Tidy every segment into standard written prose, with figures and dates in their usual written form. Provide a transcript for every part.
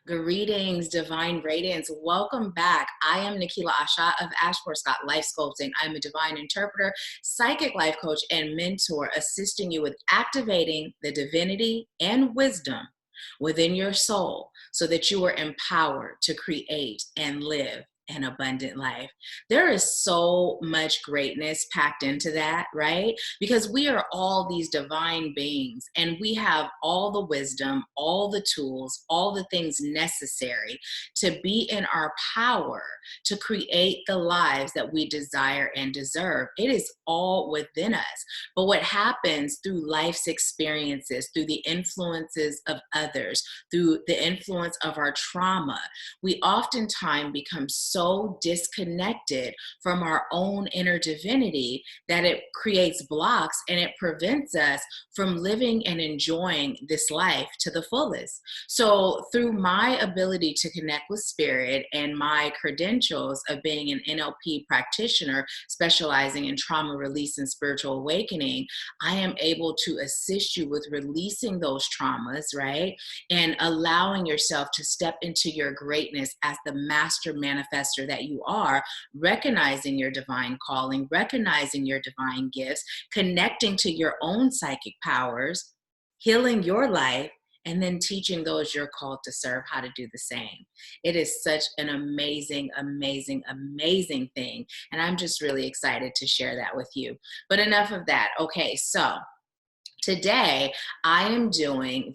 Greetings, divine radiance. Welcome back. I am Nahkila Isha of AshworthScott Life Sculpting. I'm a divine interpreter, psychic life coach, and mentor, assisting you with activating the divinity and wisdom within your soul so that you are empowered to create and live an abundant life. There is so much greatness packed into that, right? Because we are all these divine beings and we have all the wisdom, all the tools, all the things necessary to be in our power to create the lives that we desire and deserve. It is all within us. But what happens through life's experiences, through the influences of others, through the influence of our trauma, we oftentimes become so disconnected from our own inner divinity that it creates blocks and it prevents us from living and enjoying this life to the fullest. So through my ability to connect with spirit and my credentials of being an NLP practitioner specializing in trauma release and spiritual awakening, I am able to assist you with releasing those traumas, right? And allowing yourself to step into your greatness as the master manifester that you are, recognizing your divine calling, recognizing your divine gifts, connecting to your own psychic powers, healing your life, and then teaching those you're called to serve how to do the same. It is such an amazing, amazing, amazing thing. And I'm just really excited to share that with you. But enough of that. Okay, so today I am doing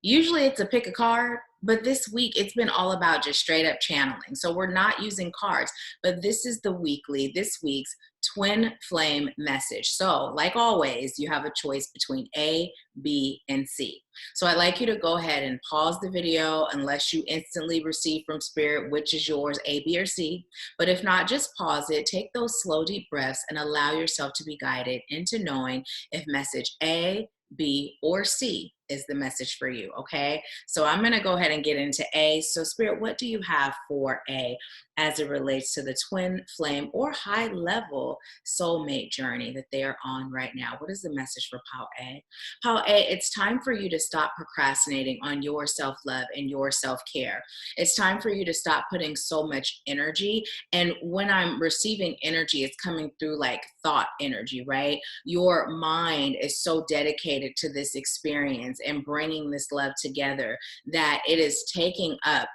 usually it's a pick a card, but this week it's been all about just straight up channeling. So we're not using cards, but this is this week's twin flame message. So like always, you have a choice between A, B, and C. So I'd like you to go ahead and pause the video unless you instantly receive from spirit, which is yours, A, B, or C. But if not, just pause it, take those slow, deep breaths, and allow yourself to be guided into knowing if message A, B, or C is the message for you, okay? So I'm gonna go ahead and get into A. So Spirit, what do you have for A as it relates to the twin flame or high level soulmate journey that they are on right now? What is the message for Pile A? Pile A, it's time for you to stop procrastinating on your self-love and your self-care. It's time for you to stop putting so much energy. And when I'm receiving energy, it's coming through like thought energy, right? Your mind is so dedicated to this experience and bringing this love together that it is taking up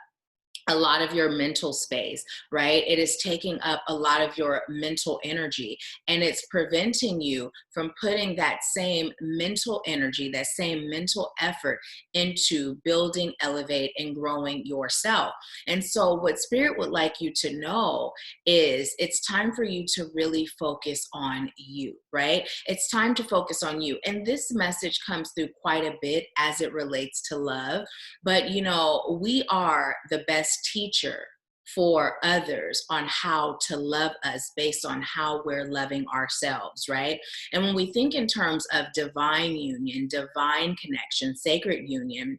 a lot of your mental space, right? It is taking up a lot of your mental energy, and it's preventing you from putting that same mental energy, that same mental effort into building, elevate, and growing yourself. And so what Spirit would like you to know is it's time for you to really focus on you, right? It's time to focus on you. And this message comes through quite a bit as it relates to love. But, you know, we are the best teacher for others on how to love us based on how we're loving ourselves, right? And when we think in terms of divine union, divine connection, sacred union,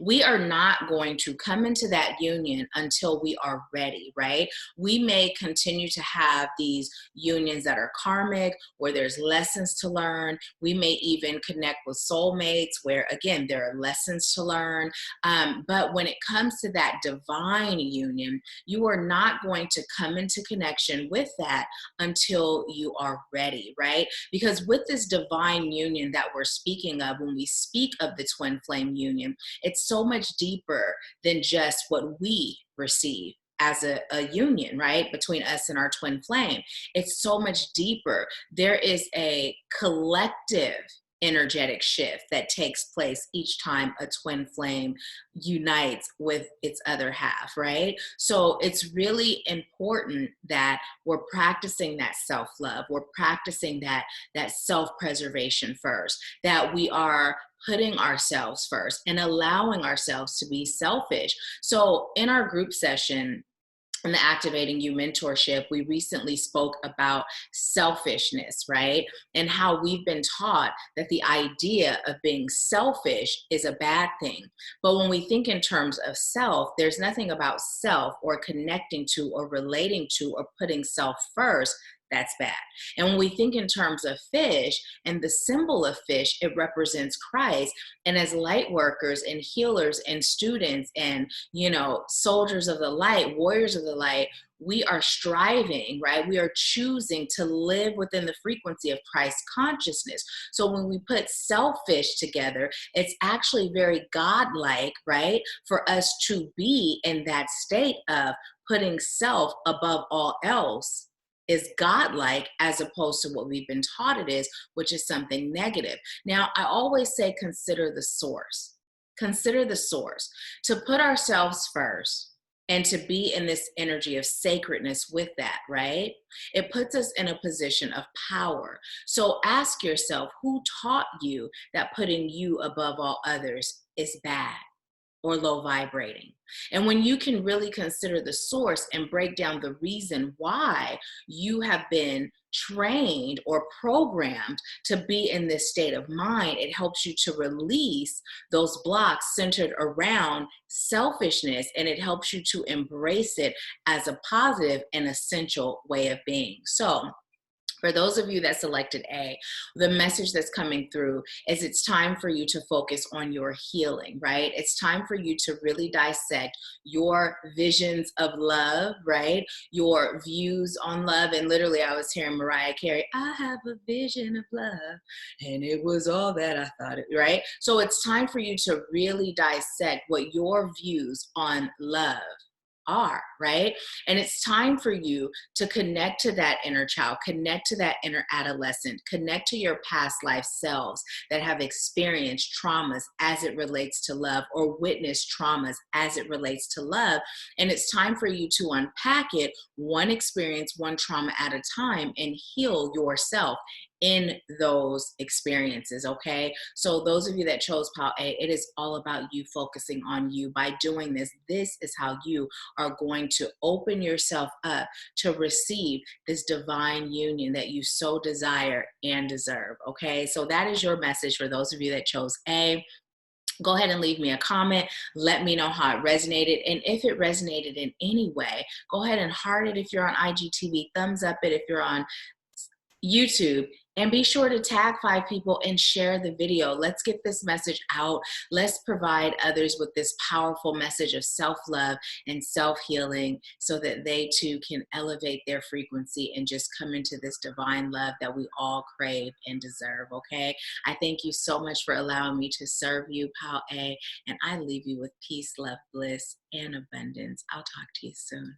we are not going to come into that union until we are ready, right? We may continue to have these unions that are karmic, where there's lessons to learn. We may even connect with soulmates where, again, there are lessons to learn. But when it comes to that divine union, you are not going to come into connection with that until you are ready, right? Because with this divine union that we're speaking of, when we speak of the twin flame union, it's so much deeper than just what we receive as a union, right, between us and our twin flame. It's so much deeper. There is a collective energetic shift that takes place each time a twin flame unites with its other half, right? So it's really important that we're practicing that self-love. We're practicing that self-preservation first, that we are putting ourselves first and allowing ourselves to be selfish. So in our group session, in the Activating You mentorship, we recently spoke about selfishness, right? And how we've been taught that the idea of being selfish is a bad thing. But when we think in terms of self, there's nothing about self or connecting to or relating to or putting self first that's bad. And when we think in terms of fish and the symbol of fish, it represents Christ. And as light workers and healers and students and, soldiers of the light, warriors of the light, we are striving, right? We are choosing to live within the frequency of Christ consciousness. So when we put selfish together, it's actually very godlike, right? For us to be in that state of putting self above all else is godlike, as opposed to what we've been taught it is, which is something negative. Now, I always say consider the source. Consider the source. To put ourselves first and to be in this energy of sacredness with that, right? It puts us in a position of power. So ask yourself, who taught you that putting you above all others is bad or low vibrating? And when you can really consider the source and break down the reason why you have been trained or programmed to be in this state of mind, it helps you to release those blocks centered around selfishness, and it helps you to embrace it as a positive and essential way of being. So for those of you that selected A, the message that's coming through is it's time for you to focus on your healing, right? It's time for you to really dissect your visions of love, right? Your views on love. And literally, I was hearing Mariah Carey, I have a vision of love, and it was all that I thought it, right? So it's time for you to really dissect what your views on love are, right? And it's time for you to connect to that inner child, connect to that inner adolescent, connect to your past life selves that have experienced traumas as it relates to love, or witnessed traumas as it relates to love. And it's time for you to unpack it one experience, one trauma at a time, and heal yourself in those experiences, okay? So those of you that chose Pile A, it is all about you focusing on you. By doing this, this is how you are going to open yourself up to receive this divine union that you so desire and deserve, okay? So that is your message for those of you that chose A. Go ahead and leave me a comment. Let me know how it resonated. And if it resonated in any way, go ahead and heart it if you're on IGTV, thumbs up it if you're on YouTube, and be sure to tag 5 people and share the video. Let's get this message out. Let's provide others with this powerful message of self-love and self-healing so that they too can elevate their frequency and just come into this divine love that we all crave and deserve, okay? I thank you so much for allowing me to serve you, Pile A, and I leave you with peace, love, bliss, and abundance. I'll talk to you soon.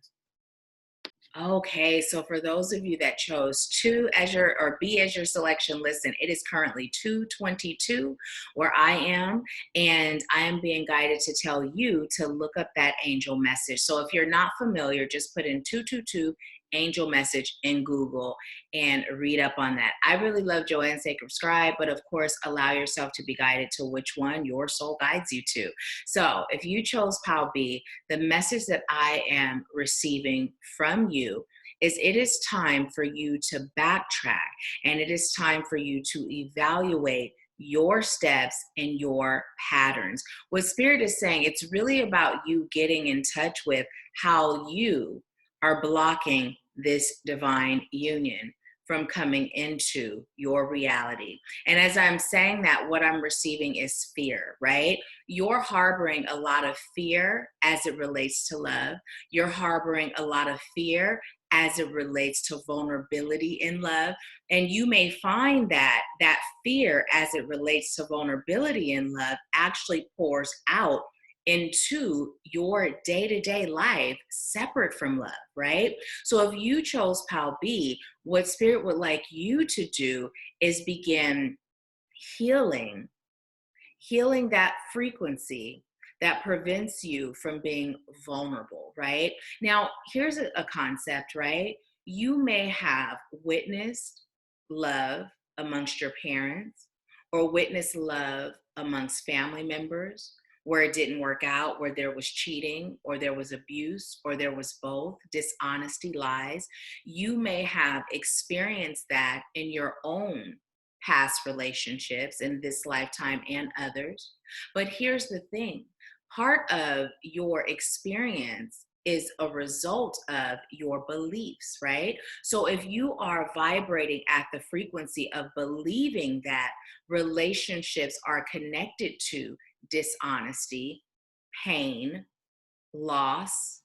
Okay, so for those of you that chose 2 as your, or B as your selection, listen, it is currently 2:22 where I am, and I am being guided to tell you to look up that angel message. So if you're not familiar, just put in 222 angel message in Google and read up on that. I really love Joanne's Sacred Scribe, but of course, allow yourself to be guided to which one your soul guides you to. So if you chose Pile B, the message that I am receiving from you is it is time for you to backtrack, and it is time for you to evaluate your steps and your patterns. What Spirit is saying, it's really about you getting in touch with how you are blocking this divine union from coming into your reality. And as I'm saying that, what I'm receiving is fear, right? You're harboring a lot of fear as it relates to love. You're harboring a lot of fear as it relates to vulnerability in love. And you may find that that fear as it relates to vulnerability in love actually pours out into your day-to-day life separate from love, right? So if you chose Pile B, what Spirit would like you to do is begin healing that frequency that prevents you from being vulnerable, right? Now, here's a concept, right? You may have witnessed love amongst your parents, or witnessed love amongst family members, where it didn't work out, where there was cheating, or there was abuse, or there was both, dishonesty, lies. You may have experienced that in your own past relationships in this lifetime and others. But here's the thing, part of your experience is a result of your beliefs, right? So if you are vibrating at the frequency of believing that relationships are connected to dishonesty, pain, loss,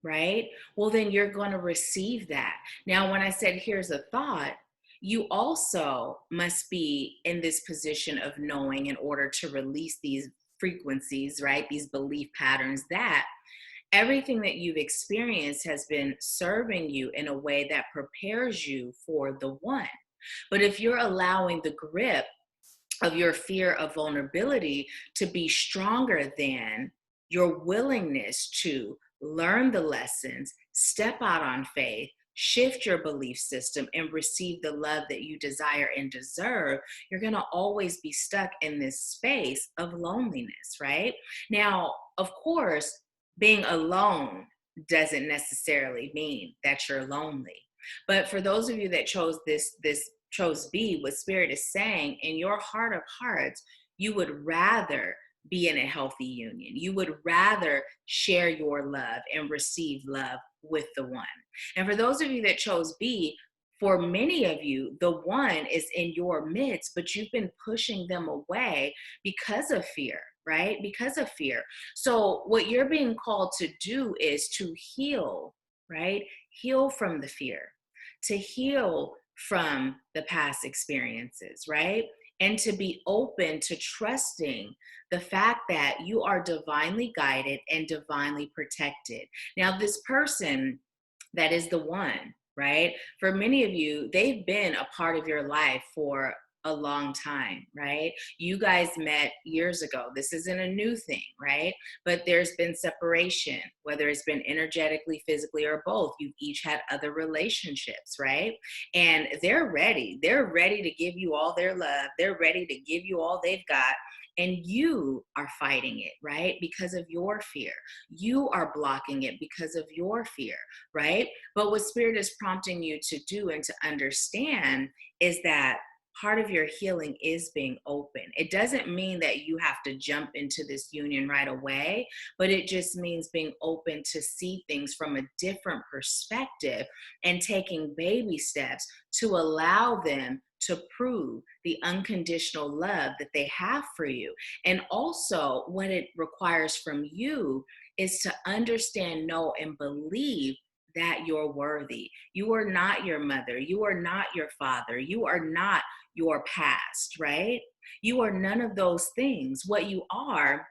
right? Well, then you're going to receive that. Now, when I said, here's a thought, you also must be in this position of knowing in order to release these frequencies, right? These belief patterns that everything that you've experienced has been serving you in a way that prepares you for the one. But if you're allowing the grip of your fear of vulnerability to be stronger than your willingness to learn the lessons, step out on faith, shift your belief system, and receive the love that you desire and deserve, you're going to always be stuck in this space of loneliness, right? Now, of course, being alone doesn't necessarily mean that you're lonely. But for those of you that chose chose B, what Spirit is saying, in your heart of hearts, you would rather be in a healthy union. You would rather share your love and receive love with the one. And for those of you that chose B, for many of you, the one is in your midst, but you've been pushing them away because of fear, right? Because of fear. So what you're being called to do is to heal, right? Heal from the fear, to heal from the past experiences, right? And to be open to trusting the fact that you are divinely guided and divinely protected. Now, this person that is the one, right? For many of you, they've been a part of your life for a long time, right? You guys met years ago. This isn't a new thing, right? But there's been separation, whether it's been energetically, physically, or both. You've each had other relationships, right? And they're ready. They're ready to give you all their love. They're ready to give you all they've got. And you are fighting it, right? Because of your fear. You are blocking it because of your fear, right? But what Spirit is prompting you to do and to understand is that part of your healing is being open. It doesn't mean that you have to jump into this union right away, but it just means being open to see things from a different perspective and taking baby steps to allow them to prove the unconditional love that they have for you. And also, what it requires from you is to understand, know, and believe that you're worthy. You are not your mother. You are not your father. You are not your past, right? You are none of those things. What you are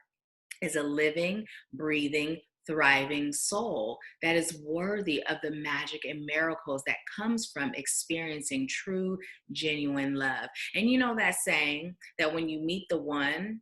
is a living, breathing, thriving soul that is worthy of the magic and miracles that comes from experiencing true, genuine love. And you know that saying that when you meet the one,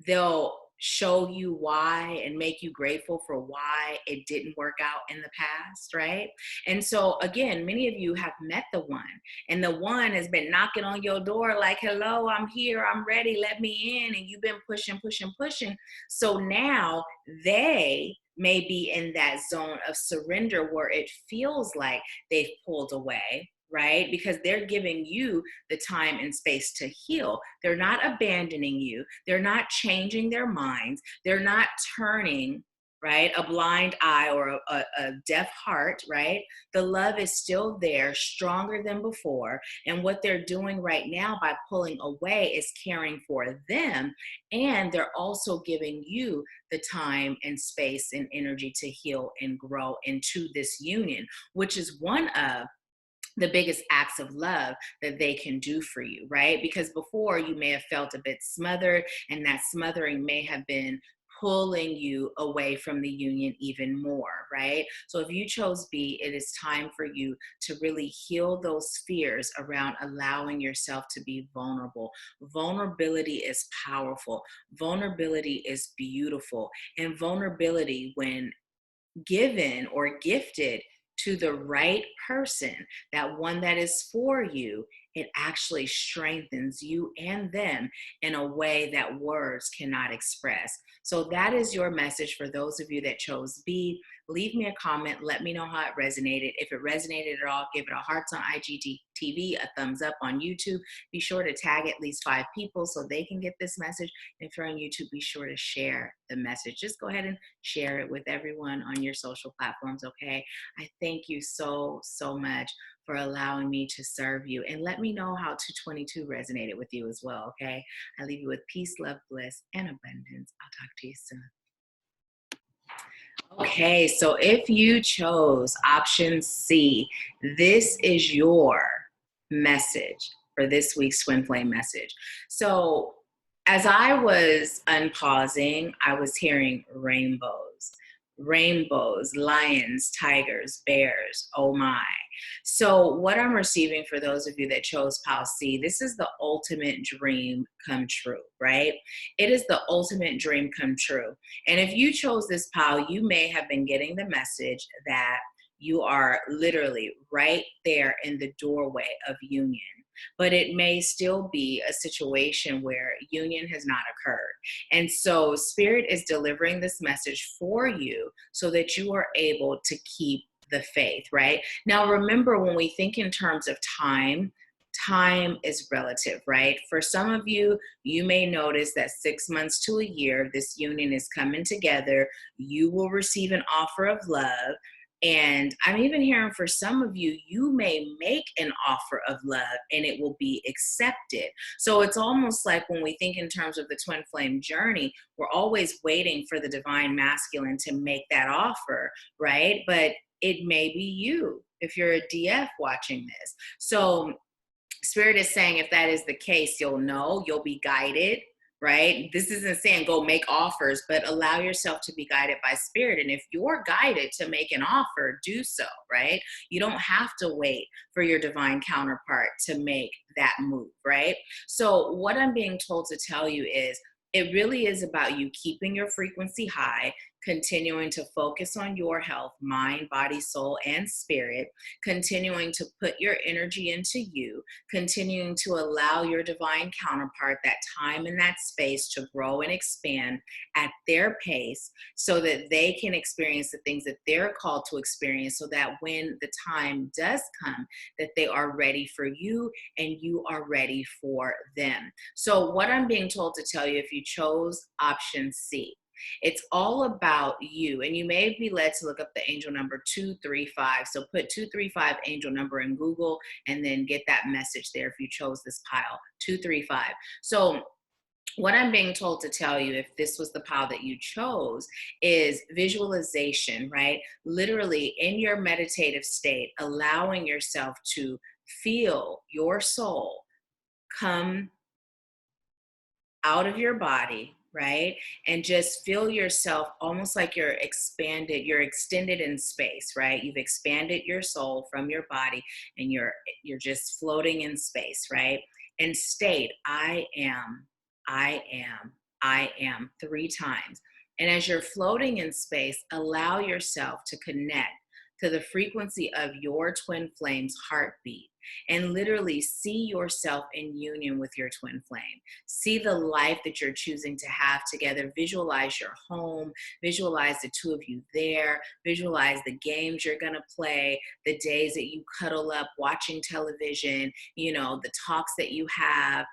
they'll show you why and make you grateful for why it didn't work out in the past, right? And so again, many of you have met the one, and the one has been knocking on your door like, hello, I'm here, I'm ready, let me in. And you've been pushing. So now they may be in that zone of surrender where it feels like they've pulled away, right? Because they're giving you the time and space to heal. They're not abandoning you. They're not changing their minds. They're not turning, right, a blind eye or a deaf heart, right? The love is still there, stronger than before. And what they're doing right now by pulling away is caring for them. And they're also giving you the time and space and energy to heal and grow into this union, which is one of the biggest acts of love that they can do for you, right? Because before you may have felt a bit smothered, and that smothering may have been pulling you away from the union even more, right? So if you chose B, it is time for you to really heal those fears around allowing yourself to be vulnerable. Vulnerability is powerful. Vulnerability is beautiful. And vulnerability, when given or gifted to the right person, that one that is for you, it actually strengthens you and them in a way that words cannot express. So that is your message for those of you that chose B. Leave me a comment. Let me know how it resonated. If it resonated at all, give it a hearts on IGTV TV, a thumbs up on YouTube. Be sure to tag at least 5 people so they can get this message. And if you're on YouTube, be sure to share the message. Just go ahead and share it with everyone on your social platforms, okay? I thank you so, so much for allowing me to serve you. And let me know how 222 resonated with you as well, okay? I leave you with peace, love, bliss, and abundance. I'll talk to you soon. Okay, so if you chose option C, this is your message for this week's Twin Flame message. So as I was unpausing, I was hearing rainbows, lions, tigers, bears, oh my. So what I'm receiving for those of you that chose pile C, this is the ultimate dream come true, right? It is the ultimate dream come true. And if you chose this pile, you may have been getting the message that you are literally right there in the doorway of union. But it may still be a situation where union has not occurred. And so Spirit is delivering this message for you so that you are able to keep the faith, right? Now, remember, when we think in terms of time is relative, right? For some of you, you may notice that 6 months to a year, this union is coming together. You will receive an offer of love. And I'm even hearing for some of you, you may make an offer of love and it will be accepted. So it's almost like when we think in terms of the twin flame journey, we're always waiting for the divine masculine to make that offer, right? But it may be you if you're a DF watching this. So Spirit is saying if that is the case, you'll know, you'll be guided, right? This isn't saying go make offers, but allow yourself to be guided by Spirit. And if you're guided to make an offer, do so, right? You don't have to wait for your divine counterpart to make that move, right? So what I'm being told to tell you is it really is about you keeping your frequency high, continuing to focus on your health, mind, body, soul, and spirit, continuing to put your energy into you, continuing to allow your divine counterpart that time and that space to grow and expand at their pace so that they can experience the things that they're called to experience, so that when the time does come, that they are ready for you and you are ready for them. So what I'm being told to tell you, if you chose option C, it's all about you. And you may be led to look up the angel number 235. So put 235 angel number in Google and then get that message there if you chose this pile, 235. So what I'm being told to tell you, if this was the pile that you chose, is visualization, right? Literally in your meditative state, allowing yourself to feel your soul come out of your body, right? And just feel yourself almost like you're extended in space, right? You've expanded your soul from your body and you're just floating in space, right? And state, I am 3 times. And as you're floating in space, allow yourself to connect to the frequency of your twin flame's heartbeat. And literally see yourself in union with your twin flame. See the life that you're choosing to have together. Visualize your home. Visualize the two of you there. Visualize the games you're going to play, the days that you cuddle up watching television, the talks that you have,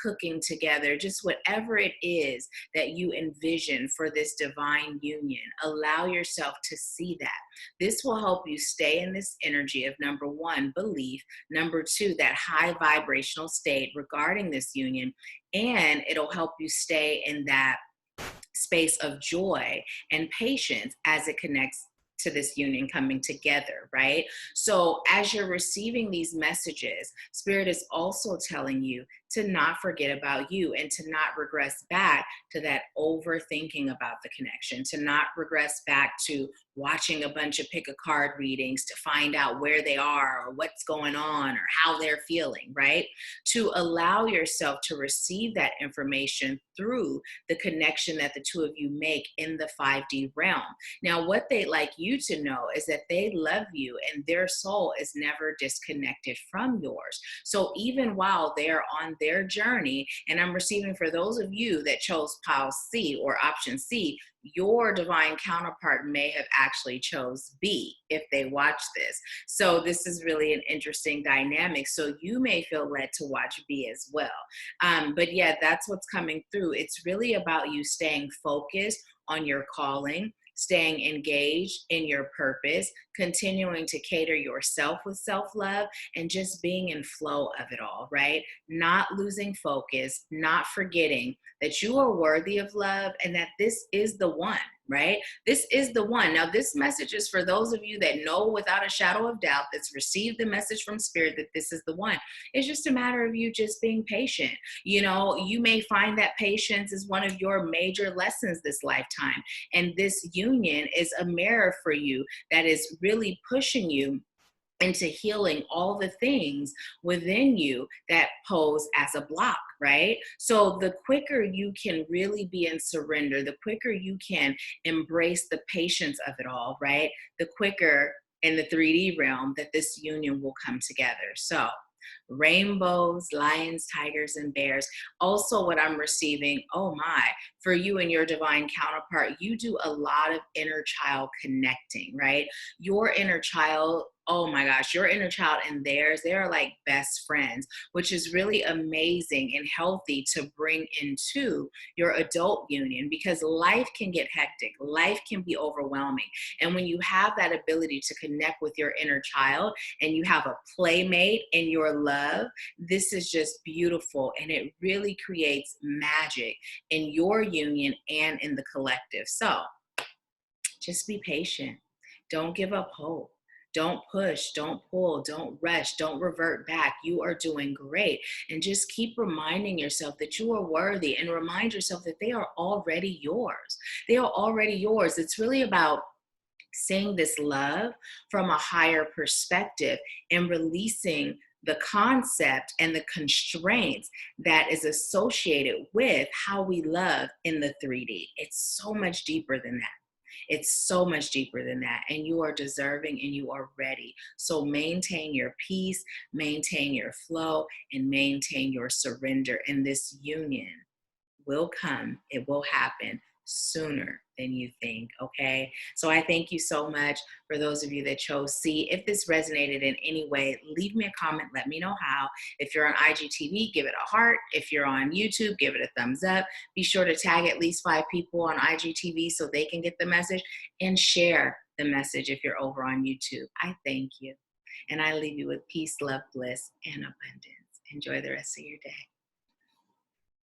cooking together, just whatever it is that you envision for this divine union. Allow yourself to see that. This will help you stay in this energy of, number 1, belief. Number 2, that high vibrational state regarding this union, and it'll help you stay in that space of joy and patience as it connects to this union coming together, right? So as you're receiving these messages, Spirit is also telling you to not forget about you and to not regress back to that overthinking about the connection, to not regress back to watching a bunch of pick a card readings to find out where they are or what's going on or how they're feeling, right? To allow yourself to receive that information through the connection that the two of you make in the 5D realm. Now, what they'd like you to know is that they love you and their soul is never disconnected from yours. So even while they're on their journey, and I'm receiving for those of you that chose pile C or option C, your divine counterpart may have actually chose B if they watch this. So this is really an interesting dynamic. So you may feel led to watch B as well. But yeah, that's what's coming through. It's really about you staying focused on your calling, staying engaged in your purpose, continuing to cater yourself with self-love, and just being in flow of it all, right? Not losing focus, not forgetting that you are worthy of love and that this is the one, right? This is the one. Now, this message is for those of you that know without a shadow of doubt, that's received the message from Spirit that this is the one. It's just a matter of you just being patient. You know, you may find that patience is one of your major lessons this lifetime. And this union is a mirror for you that is really pushing you into healing all the things within you that pose as a block, right? So the quicker you can really be in surrender, the quicker you can embrace the patience of it all, right? The quicker in the 3D realm that this union will come together. So rainbows, lions, tigers, and bears. Also, what I'm receiving, oh my, for you and your divine counterpart, you do a lot of inner child connecting, right? Your inner child, oh my gosh, your inner child and theirs, they are like best friends, which is really amazing and healthy to bring into your adult union, because life can get hectic, life can be overwhelming. And when you have that ability to connect with your inner child and you have a playmate in your love, this is just beautiful. And it really creates magic in your union and in the collective. So just be patient. Don't give up hope. Don't push, don't pull, don't rush, don't revert back. You are doing great. And just keep reminding yourself that you are worthy, and remind yourself that they are already yours. They are already yours. It's really about seeing this love from a higher perspective and releasing the concept and the constraints that is associated with how we love in the 3D. It's so much deeper than that. It's so much deeper than that. And you are deserving and you are ready. So maintain your peace, maintain your flow, and maintain your surrender. And this union will come. It will happen sooner than you think, okay? So I thank you so much for those of you that chose C. If this resonated in any way, leave me a comment, let me know how. If you're on IGTV, give it a heart. If you're on YouTube, give it a thumbs up. Be sure to tag at least 5 people on IGTV so they can get the message, and share the message if you're over on YouTube. I thank you. And I leave you with peace, love, bliss, and abundance. Enjoy the rest of your day.